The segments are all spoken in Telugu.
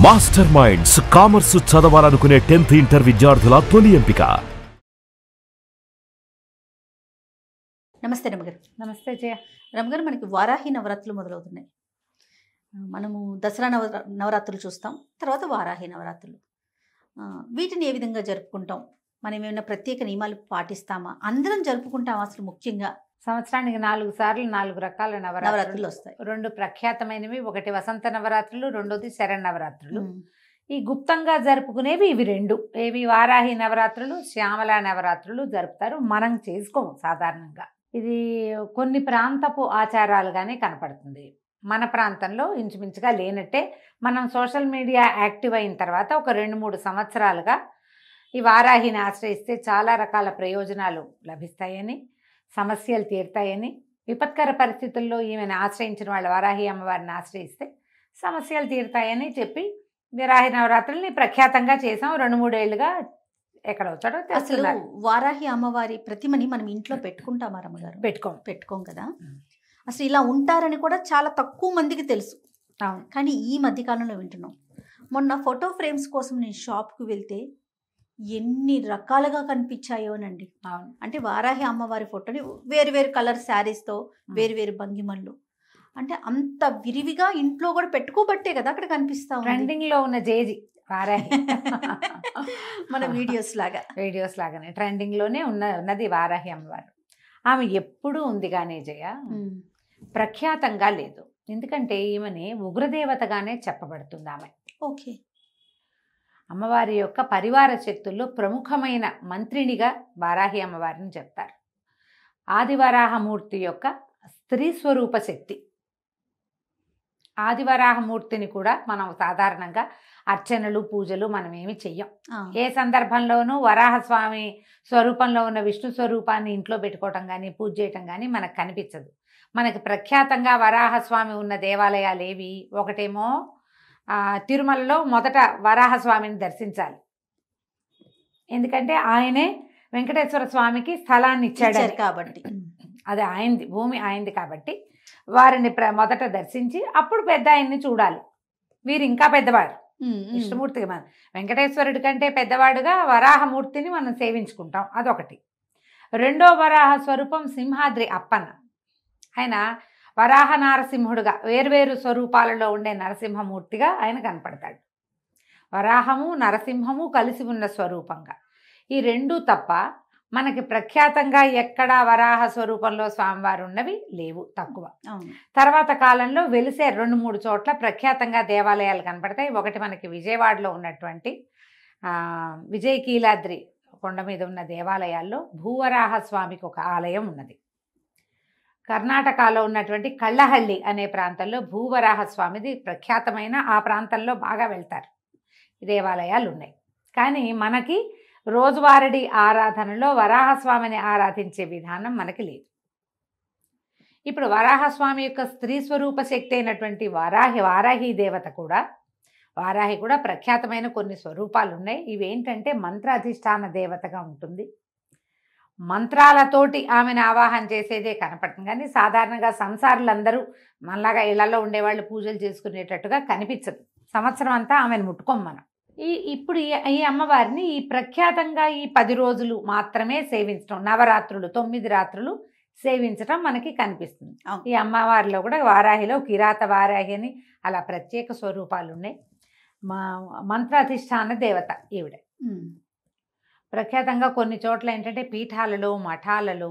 మాస్టర్ మైండ్స్ కామర్స్ చదవాలనుకునే 10th ఇంటర్ విద్యార్థుల తొలి ఎంపిక. నమస్తే రమగారు. నమస్తే జయ. రమగారు, మనకి వారాహి నవరాత్రులు మొదలవుతున్నాయి. మనము దసరా నవరాత్రులు చూస్తాం, తర్వాత వారాహి నవరాత్రులు. వీటిని ఏ విధంగా జరుపుకుంటాం? మనం ఏమైనా ప్రత్యేక నియమాలు పాటిస్తామా? అందరం జరుపుకుంటాం? అసలు ముఖ్యంగా సంవత్సరానికి 4 సార్లు 4 రకాల నవరాత్రులు వస్తాయి. 2 ప్రఖ్యాతమైనవి, ఒకటి వసంత నవరాత్రులు, రెండోది శరన్నవరాత్రులు. ఈ గుప్తంగా జరుపుకునేవి ఇవి 2. ఏవి? వారాహి నవరాత్రులు, శ్యామల నవరాత్రులు జరుపుతారు. మనం చేసుకోము సాధారణంగా. ఇది కొన్ని ప్రాంతపు ఆచారాలుగానే కనపడుతుంది. మన ప్రాంతంలో ఇంచుమించుగా లేనట్టే. మనం సోషల్ మీడియా యాక్టివ్ అయిన తర్వాత ఒక 2-3 సంవత్సరాలుగా ఈ వారాహిని ఆశ్రయిస్తే చాలా రకాల ప్రయోజనాలు లభిస్తాయని, సమస్యలు తీరుతాయని, విపత్కర పరిస్థితుల్లో ఈమెను ఆశ్రయించిన వాళ్ళు వారాహి అమ్మవారిని ఆశ్రయిస్తే సమస్యలు తీరుతాయని చెప్పి వారాహి నవరాత్రుల్ని ప్రఖ్యాతంగా చేసాం. 2-3 ఏళ్లుగా ఎక్కడ వచ్చాడో అసలు వారాహి అమ్మవారి ప్రతిమని మనం ఇంట్లో పెట్టుకుంటామా రమ్మగారు? పెట్టుకోం కదా. అసలు ఇలా ఉంటారని కూడా చాలా తక్కువ మందికి తెలుసు. కానీ ఈ మధ్యకాలంలో వింటున్నాం. మొన్న ఫోటో ఫ్రేమ్స్ కోసం నేను షాప్కి వెళ్తే ఎన్ని రకాలుగా కనిపించాయోనండి. అంటే వారాహి అమ్మవారి ఫోటోని వేరు వేరు కలర్ శారీస్తో, వేరు వేరు భంగిమల్లో, అంటే అంత విరివిగా ఇంట్లో కూడా పెట్టుకోబట్టే కదా అక్కడ కనిపిస్తాం. ట్రెండింగ్ లో ఉన్న జేజీ వారాహి మన వీడియోస్ లాగానే ట్రెండింగ్ లోనే ఉన్నది వారాహి అమ్మవారు. ఆమె ఎప్పుడూ ఉంది కానీ జయ, ప్రఖ్యాతంగా లేదు. ఎందుకంటే ఈమెని ఉగ్రదేవతగానే చెప్పబడుతుంది ఆమె. ఓకే. అమ్మవారి యొక్క పరివార శక్తుల్లో ప్రముఖమైన మంత్రినిగా వారాహి అమ్మవారిని చెప్తారు. ఆదివరాహమూర్తి యొక్క స్త్రీ స్వరూప శక్తి. ఆదివరాహమూర్తిని కూడా మనం సాధారణంగా అర్చనలు, పూజలు మనం ఏమి చెయ్యం. ఏ సందర్భంలోనూ వరాహస్వామి స్వరూపంలో ఉన్న విష్ణు స్వరూపాన్ని ఇంట్లో పెట్టుకోవటం కానీ, పూజ చేయటం కానీ మనకు కనిపించదు. మనకి ప్రఖ్యాతంగా వరాహస్వామి ఉన్న దేవాలయాలు ఏవి? ఒకటేమో తిరుమలలో మొదట వరాహస్వామిని దర్శించాలి. ఎందుకంటే ఆయనే వెంకటేశ్వర స్వామికి స్థలాన్ని ఇచ్చాడు కాబట్టి, అది ఆయనది, భూమి ఆయనది కాబట్టి వారిని మొదట దర్శించి అప్పుడు పెద్ద ఆయన్ని చూడాలి. వీరు ఇంకా పెద్దవాడు, విష్ణుమూర్తికి. మనం వెంకటేశ్వరుడి కంటే పెద్దవాడుగా వరాహమూర్తిని మనం సేవించుకుంటాం. అదొకటి. రెండో వరాహ స్వరూపం సింహాద్రి అప్పన్న. ఆయన వరాహ నారసింహుడుగా వేర్వేరు స్వరూపాలలో ఉండే నరసింహమూర్తిగా ఆయన కనపడతాడు. వరాహము నరసింహము కలిసి ఉన్న స్వరూపంగా. ఈ 2 తప్ప మనకి ప్రఖ్యాతంగా ఎక్కడా వరాహ స్వరూపంలో స్వామివారు ఉన్నవి లేవు, తక్కువ. తర్వాత కాలంలో వెలిసే 2-3 చోట్ల ప్రఖ్యాతంగా దేవాలయాలు కనపడతాయి. ఒకటి మనకి విజయవాడలో ఉన్నటువంటి విజయకీలాద్రి కొండ మీద ఉన్న దేవాలయాల్లో భూవరాహ స్వామికి ఒక ఆలయం ఉన్నది. కర్ణాటకలో ఉన్నటువంటి కళ్ళహల్లి అనే ప్రాంతంలో భూవరాహ స్వామిది ప్రఖ్యాతమైన, ఆ ప్రాంతంలో బాగా వెళ్తారు. దేవాలయాలు ఉన్నాయి. కానీ మనకి రోజువారీ ఆరాధనలో వరాహస్వామిని ఆరాధించే విధానం మనకి లేదు. ఇప్పుడు వరాహస్వామి యొక్క స్త్రీ స్వరూప శక్తి అయినటువంటి వారాహి దేవత కూడా, వారాహి కూడా ప్రఖ్యాతమైన కొన్ని స్వరూపాలు ఉన్నాయి. ఇవేంటంటే మంత్రాధిష్టాన దేవతగా ఉంటుంది. మంత్రాలతోటి ఆమెను ఆవాహన చేసేదే కనపడుతుంది. కానీ సాధారణంగా సంసారులందరూ మనలాగా ఇళ్లలో ఉండేవాళ్ళు పూజలు చేసుకునేటట్టుగా కనిపించదు. సంవత్సరం అంతా ఆమెను ముట్టుకోం మనం. ఇప్పుడు ఈ అమ్మవారిని ఈ ప్రఖ్యాతంగా ఈ 10 రోజులు మాత్రమే సేవించడం, నవరాత్రులు 9 రాత్రులు సేవించడం మనకి కనిపిస్తుంది. ఈ అమ్మవారిలో కూడా వారాహిలో కిరాత వారాహి అని అలా ప్రత్యేక స్వరూపాలు ఉన్నాయి. మంత్రాధిష్టాన దేవత ఈవిడ. ప్రఖ్యాతంగా కొన్ని చోట్ల ఏంటంటే పీఠాలలో, మఠాలలో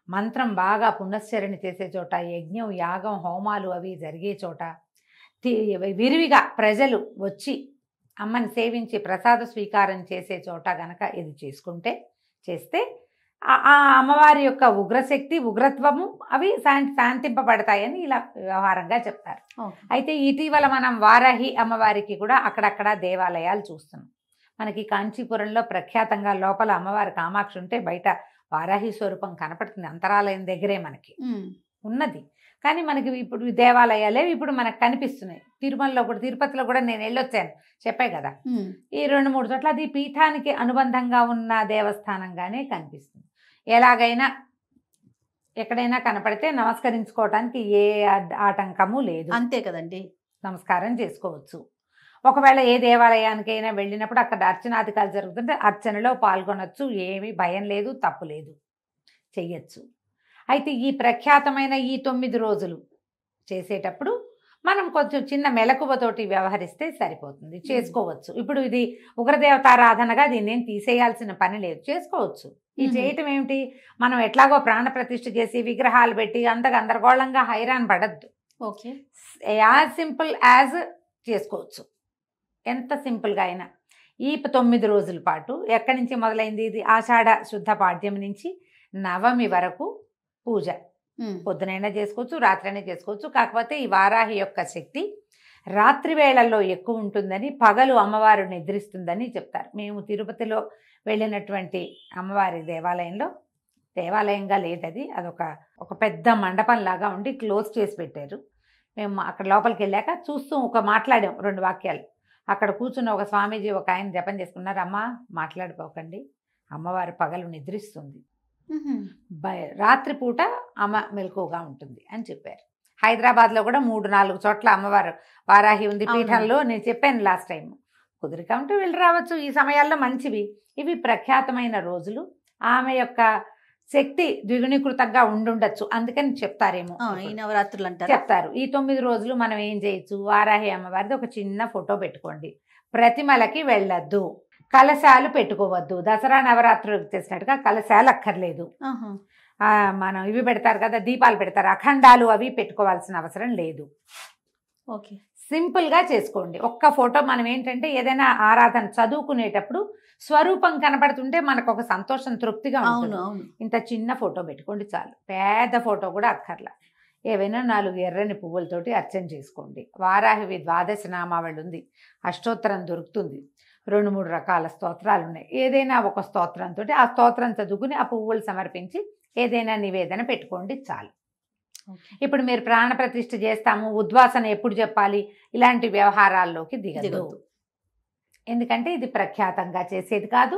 మంత్రం బాగా పునశ్చరణ చేసే చోట, యజ్ఞం, యాగం, హోమాలు అవి జరిగే చోట, విరివిగా ప్రజలు వచ్చి అమ్మని సేవించి ప్రసాద స్వీకారం చేసే చోట గనక ఇది చేస్తే ఆ అమ్మవారి యొక్క ఉగ్రశక్తి, ఉగ్రత్వము అవి శాంతింపబడతాయని ఇలా వ్యవహారంగా చెప్తారు. అయితే ఇటీవల మనం వారాహి అమ్మవారికి కూడా అక్కడక్కడ దేవాలయాలు చూస్తున్నాం. మనకి కాంచీపురంలో ప్రఖ్యాతంగా లోపల అమ్మవారి కామాక్షి ఉంటే బయట వారాహి స్వరూపం కనపడుతుంది. అంతరాలయం దగ్గరే మనకి ఉన్నది. కానీ మనకి ఇప్పుడు దేవాలయాలే ఇప్పుడు మనకు కనిపిస్తున్నాయి. తిరుమలలో కూడా, తిరుపతిలో కూడా నేను వెళ్ళొచ్చాను, చెప్పే కదా. ఈ 2-3 చోట్ల అది పీఠానికి అనుబంధంగా ఉన్న దేవస్థానంగానే కనిపిస్తుంది. ఎలాగైనా ఎక్కడైనా కనపడితే నమస్కరించుకోవటానికి ఏ ఆటంకము లేదు. అంతే కదండి, నమస్కారం చేసుకోవచ్చు. ఒకవేళ ఏ దేవాలయానికైనా వెళ్ళినప్పుడు అక్కడ అర్చనాధికారులు జరుగుతుంటే అర్చనలో పాల్గొనొచ్చు, ఏమీ భయం లేదు, తప్పు లేదు, చెయ్యొచ్చు. అయితే ఈ ప్రఖ్యాతమైన ఈ 9 రోజులు చేసేటప్పుడు మనం కొంచెం చిన్న మెలకువతోటి వ్యవహరిస్తే సరిపోతుంది, చేసుకోవచ్చు. ఇప్పుడు ఇది ఉగ్రదేవతారాధనగా దీన్ని ఏం తీసేయాల్సిన పని లేదు, చేసుకోవచ్చు. ఈ చేయటం ఏమిటి, మనం ఎట్లాగో ప్రాణప్రతిష్ఠ చేసి విగ్రహాలు పెట్టి అంత గందరగోళంగా హైరాన్ పడద్దు. ఓకే, యాజ్ సింపుల్ యాజ్ చేసుకోవచ్చు, ఎంత సింపుల్గా అయినా. ఈ 9 రోజుల పాటు ఎక్కడి నుంచి మొదలైంది, ఇది ఆషాఢ శుద్ధ పాడ్యం నుంచి నవమి వరకు పూజ. పొద్దునైనా చేసుకోవచ్చు, రాత్రైనా చేసుకోవచ్చు. కాకపోతే ఈ వారాహి యొక్క శక్తి రాత్రి వేళల్లో ఎక్కువ ఉంటుందని, పగలు అమ్మవారు నిద్రిస్తుందని చెప్తారు. మేము తిరుపతిలో వెళ్ళినటువంటి అమ్మవారి దేవాలయంగా లేదది, అదొక పెద్ద మండపం లాగా ఉండి క్లోజ్ చేసి పెట్టారు. మేము అక్కడ లోపలికి వెళ్ళాక చూస్తూ మాట్లాడాం 2 వాక్యాలు. అక్కడ కూర్చున్న ఒక స్వామీజీ ఒక ఆయన జపం చేసుకున్నారు, అమ్మ మాట్లాడిపోకండి, అమ్మవారు పగలు నిద్రిస్తుంది, రాత్రిపూట అమ్మ మెలకువగా ఉంటుంది అని చెప్పారు. హైదరాబాద్లో కూడా 3-4 చోట్ల అమ్మవారు వారాహి ఉంది పీఠంలో. నేను చెప్పాను లాస్ట్ టైం, కుదిరిక ఉంటే వెళ్ళి రావచ్చు, ఈ సమయాల్లో మంచివి. ఇవి ప్రఖ్యాతమైన రోజులు, ఆమె యొక్క శక్తి ద్విగుణీకృతంగా ఉండుండొచ్చు, అందుకని చెప్తారేమో ఈ నవరాత్రులు అంటారు. చెప్తారు. ఈ 9 రోజులు మనం ఏం చేయొచ్చు, వారాహి అమ్మవారిది ఒక చిన్న ఫోటో పెట్టుకోండి, ప్రతిమలకి వెళ్ళొద్దు, కలశాలు పెట్టుకోవద్దు. దసరా నవరాత్రులకు చేసినట్టుగా కలశాలు అక్కర్లేదు. మనం ఇవి పెడతారు కదా, దీపాలు పెడతారు, అఖండాలు అవి పెట్టుకోవాల్సిన అవసరం లేదు. ఓకే, సింపుల్గా చేసుకోండి. ఒక్క ఫోటో మనం ఏంటంటే ఏదైనా ఆరాధన చదువుకునేటప్పుడు స్వరూపం కనపడుతుంటే మనకు ఒక సంతోషం, తృప్తిగా ఉంటుంది. ఇంత చిన్న ఫోటో పెట్టుకోండి చాలు, పెద్ద ఫోటో కూడా అక్కర్లా. ఏవైనా 4 ఎర్రని పువ్వులతోటి అర్చన చేసుకోండి. వారాహివి 12 నామావళి ఉంది, అష్టోత్తరం దొరుకుతుంది, 2-3 రకాల స్తోత్రాలు ఉన్నాయి. ఏదైనా ఒక స్తోత్రంతో ఆ స్తోత్రం చదువుకుని ఆ పువ్వులు సమర్పించి ఏదైనా నివేదన పెట్టుకోండి చాలు. ఇప్పుడు మీరు ప్రాణప్రతిష్ఠ చేస్తాము, ఉద్వాసన ఎప్పుడు చెప్పాలి, ఇలాంటి వ్యవహారాల్లోకి దిగదు. ఎందుకంటే ఇది ప్రఖ్యాతంగా చేసేది కాదు,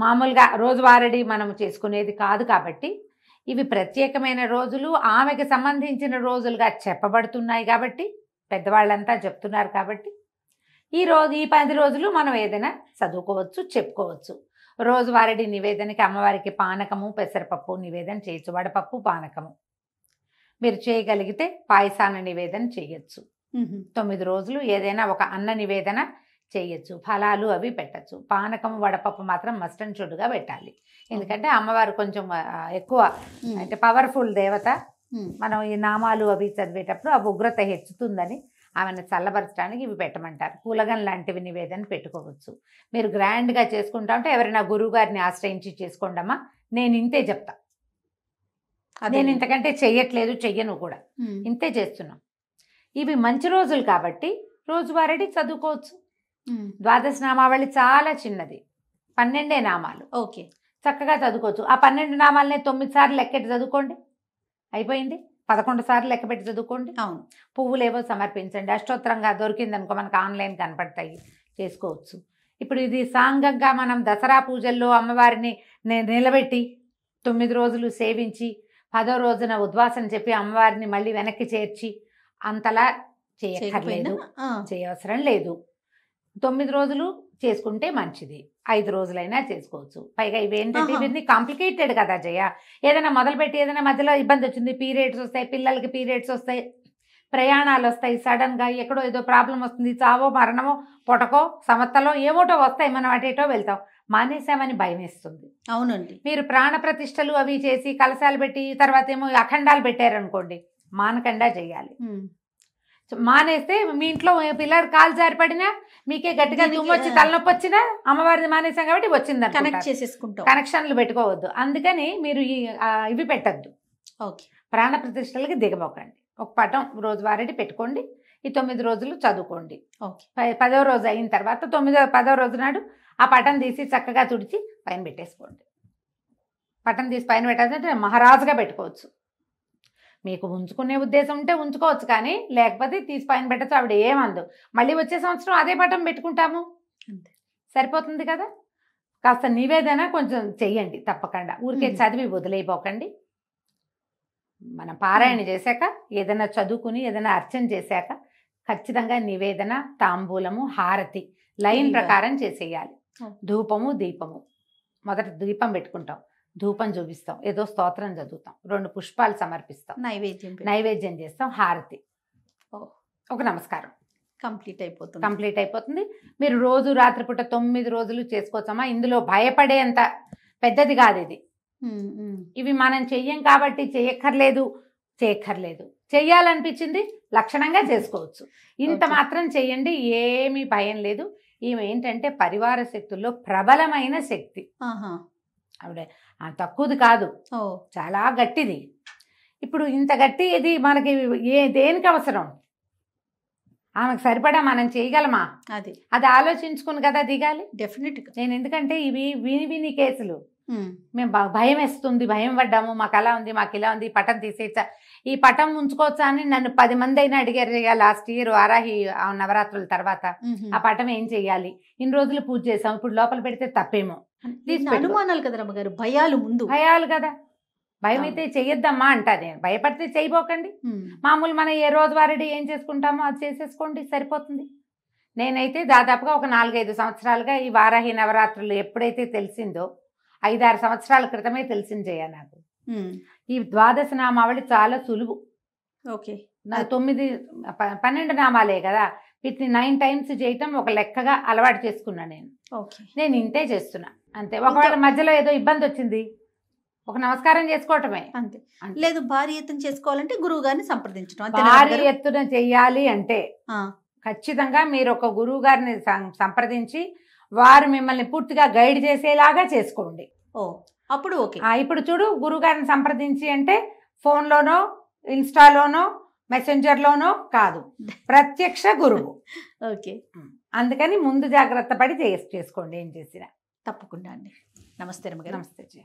మామూలుగా రోజువారీ మనం చేసుకునేది కాదు. కాబట్టి ఇవి ప్రత్యేకమైన రోజులు, ఆమెకి సంబంధించిన రోజులుగా చెప్పబడుతున్నాయి. కాబట్టి పెద్దవాళ్ళంతా చెప్తున్నారు. కాబట్టి ఈ 10 రోజులు మనం ఏదైనా చదువుకోవచ్చు, చెప్పుకోవచ్చు. రోజువారీ నివేదనకి అమ్మవారికి పానకము, పెసరపప్పు నివేదన చేయొచ్చు, వడపప్పు, పానకము. మీరు చేయగలిగితే పాయసాన్న నివేదన చేయొచ్చు. 9 రోజులు ఏదైనా ఒక అన్న నివేదన చేయొచ్చు, ఫలాలు అవి పెట్టచ్చు. పానకం, వడపప్పు మాత్రం మస్ట్ అండ్ షుడ్గా పెట్టాలి. ఎందుకంటే అమ్మవారు కొంచెం ఎక్కువ అంటే పవర్ఫుల్ దేవత. మనం ఈ నామాలు అవి చదివేటప్పుడు ఆ ఉగ్రత హెచ్చుతుందని ఆమెను చల్లబరచడానికి ఇవి పెట్టమంటారు. పూలగం లాంటివి నివేదన పెట్టుకోవచ్చు. మీరు గ్రాండ్గా చేసుకుంటా ఉంటే ఎవరైనా గురువు గారిని ఆశ్రయించి చేసుకోండమ్మా, నేను ఇంతే చెప్తా, నేను ఇంతకంటే చెయ్యట్లేదు, చెయ్యను కూడా, ఇంతే చేస్తున్నాం. ఇవి మంచి రోజులు కాబట్టి రోజువారీ చదువుకోవచ్చు. 12 నామావళి చాలా చిన్నది, 12 నామాలు. ఓకే, చక్కగా చదువుకోవచ్చు. ఆ 12 నామాలనే 9 సార్లు లెక్కెట్టి చదువుకోండి, అయిపోయింది. 11 సార్లు లెక్క పెట్టి చదువుకోండి. అవును, పువ్వులు ఏవో సమర్పించండి. అష్టోత్తరంగా దొరికిందనుకో మనకు ఆన్లైన్ కనపడతాయి, చేసుకోవచ్చు. ఇప్పుడు ఇది సాంగంగా మనం దసరా పూజల్లో అమ్మవారిని నిలబెట్టి 9 రోజులు సేవించి 10వ రోజున ఉద్వాసన చెప్పి అమ్మవారిని మళ్ళీ వెనక్కి చేర్చి అంతలా చేయక్కర్లేదు, చేయవసరం లేదు. 9 రోజులు చేసుకుంటే మంచిది, 5 రోజులైనా చేసుకోవచ్చు. పైగా ఇవేంటంటే ఇవన్నీ కాంప్లికేటెడ్ కదా జయ. ఏదైనా మొదలుపెట్టి ఏదైనా మధ్యలో ఇబ్బంది వచ్చింది, పీరియడ్స్ వస్తాయి, పిల్లలకి పీరియడ్స్ వస్తాయి, ప్రయాణాలు వస్తాయి, సడన్గా ఎక్కడో ఏదో ప్రాబ్లం వస్తుంది, చావో మరణమో పొటకో సమత్తలో ఏవోటో వస్తాయి, మనం అటేటో వెళ్తాం, మానేసామని భయం వేస్తుంది. అవునండి. మీరు ప్రాణప్రతిష్టలు అవి చేసి కలశాలు పెట్టి తర్వాత ఏమో అఖండాలు పెట్టారనుకోండి, మానకుండా చేయాలి. మానేస్తే మీ ఇంట్లో పిల్లలు కాలు జారిపడినా, మీకే గట్టిగా తుమ్మొచ్చి తలనొప్పి వచ్చినా అమ్మవారిని మానేసాం కాబట్టి వచ్చిందని కనెక్ట్ చేసేసుకుంటాం. కనెక్షన్లు పెట్టుకోవద్దు. అందుకని మీరు ఇవి పెట్టద్దు. ఓకే, ప్రాణప్రతిష్టలకి దిగబోకండి. ఒక పటం రోజువారీ పెట్టుకోండి. ఈ 9 రోజులు చదువుకోండి. ఓకే, 10వ రోజు అయిన తర్వాత 10వ రోజు నాడు ఆ పటం తీసి చక్కగా తుడిచి పైన పెట్టేసుకోండి. పటం తీసి పైన పెట్టాలంటే మహారాజుగా పెట్టుకోవచ్చు. మీకు ఉంచుకునే ఉద్దేశం ఉంటే ఉంచుకోవచ్చు, కానీ లేకపోతే తీసి పైన పెట్టచ్చు, ఆవిడ ఏమందు. మళ్ళీ వచ్చే సంవత్సరం అదే పటం పెట్టుకుంటాము, సరిపోతుంది కదా. కాస్త నివేదన కొంచెం చెయ్యండి తప్పకుండా, ఊరికే చదివి వదిలేయపోకండి. మనం పారాయణ చేశాక ఏదైనా చదువుకుని ఏదైనా అర్చన చేశాక ఖచ్చితంగా నివేదన, తాంబూలము, హారతి లైన్ ప్రకారం చేసేయాలి. ధూపము, దీపము. మొదట దీపం పెట్టుకుంటాం, ధూపం చూపిస్తాం, ఏదో స్తోత్రం చదువుతాం, 2 పుష్పాలు సమర్పిస్తాం, నైవేద్యం చేస్తాం, హారతి, ఒక నమస్కారం, కంప్లీట్ అయిపోతుంది. మీరు రోజు రాత్రిపూట 9 రోజులు చేసుకోవచ్చమ్మా. ఇందులో భయపడేంత పెద్దది కాదు ఇది. ఇవి మనం చెయ్యం కాబట్టి చేయక్కర్లేదు, చెయ్యాలనిపించింది లక్షణంగా చేసుకోవచ్చు. ఇంత మాత్రం చెయ్యండి, ఏమీ భయం లేదు. ఈమె ఏంటంటే పరివార శక్తుల్లో ప్రబలమైన శక్తి. ఆవిడ తక్కువది కాదు, చాలా గట్టిది. ఇప్పుడు ఇంత గట్టి ఇది మనకి దేనికి అవసరం? ఆమెకు సరిపడా మనం చేయగలమా? అది ఆలోచించుకుని కదా దిగాలి. డెఫినెట్గా. నేను ఎందుకంటే ఇవి విని కేసులు మేము భయం వేస్తుంది, భయం పడ్డాము, మాకు అలా ఉంది, మాకు ఇలా ఉంది, ఈ పటం తీసేయచ్చా, ఈ పటం ఉంచుకోవచ్చా అని నన్ను 10 మంది అయినా అడిగారు. లాస్ట్ ఇయర్ వారాహి నవరాత్రుల తర్వాత ఆ పటం ఏం చెయ్యాలి, ఇన్ని రోజులు పూజ చేసాం, ఇప్పుడు లోపల పెడితే తప్పేమో, అనుమానాలు కదా రమ్మగారు, భయాలు కదా. భయం అయితే చెయ్యొద్దమ్మా అంటా నేను. భయపడితే చేయబోకండి. మామూలు మనం ఏ రోజువారీ ఏం చేసుకుంటామో అది చేసేసుకోండి, సరిపోతుంది. నేనైతే దాదాపుగా ఒక 4-5 సంవత్సరాలుగా ఈ వారాహి నవరాత్రులు ఎప్పుడైతే తెలిసిందో, 5-6 సంవత్సరాల క్రితమే తెలిసింది జయ నాకు. ఈ ద్వాదశ నామావళి చాలా సులువు. ఓకే, 12 నామాలే కదా, వీటిని 9 టైమ్స్ చేయటం ఒక లెక్కగా అలవాటు చేసుకున్నా నేను. నేను ఇంతే చేస్తున్నా అంతే. ఒకవేళ మధ్యలో ఏదో ఇబ్బంది వచ్చింది, ఒక నమస్కారం చేసుకోవటమే అంతే. లేదు భారీ ఎత్తున చేసుకోవాలంటే గురువు గారిని సంప్రదించడం. భారీ ఎత్తున చెయ్యాలి అంటే ఖచ్చితంగా మీరు ఒక గురువు గారిని సంప్రదించి వారు మిమ్మల్ని పూర్తిగా గైడ్ చేసేలాగా చేసుకోండి. అప్పుడు ఓకే. ఇప్పుడు చూడు, గురువు గారిని సంప్రదించి అంటే ఫోన్లోనో, ఇన్స్టాలోనో, మెసెంజర్లోనో కాదు, ప్రత్యక్ష గురువు. ఓకే, అందుకని ముందు జాగ్రత్త పడి చేసుకోండి ఏం చేసినా. తప్పకుండా అండి. నమస్తే రమ్మగారు. నమస్తే.